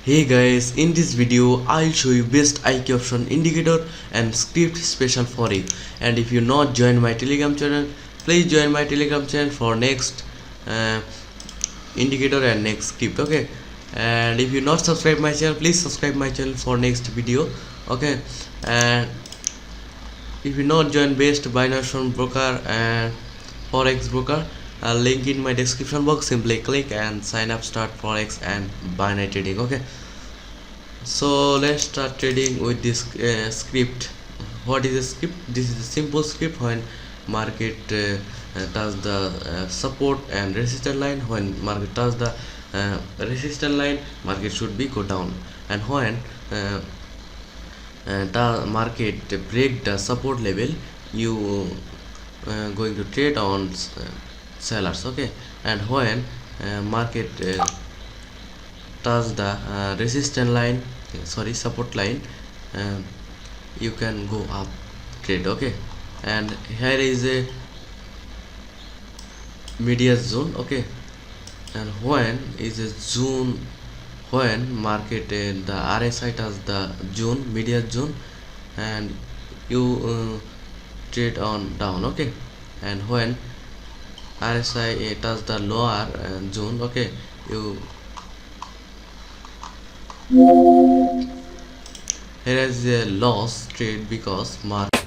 Hey guys, in this video I'll show you best IQ option indicator and script special for you. And if you not join my telegram channel, please join my telegram channel for next uh, indicator and next script. Okay, and if you not subscribe my channel, please subscribe my channel for next video. Okay, and if you not join best binary broker and forex broker, link in my description box. Simply click and sign up, start forex and binary trading. Okay, so let's start trading with this script. What is a script? This is a simple script. When market touch the support and resistance line, when market touch the resistance line, market should be go down, and when the market break the support level, you going to trade on sellers. Okay, and when market touch the resistance line, sorry, support line, uh, you can go up trade. Okay, and here is a media zone. Okay, and when is a zone, when market the RSI touch the zone, media zone, and you trade on down. Okay, and when RSI touch the lower zone, okay, you here is a loss trade because market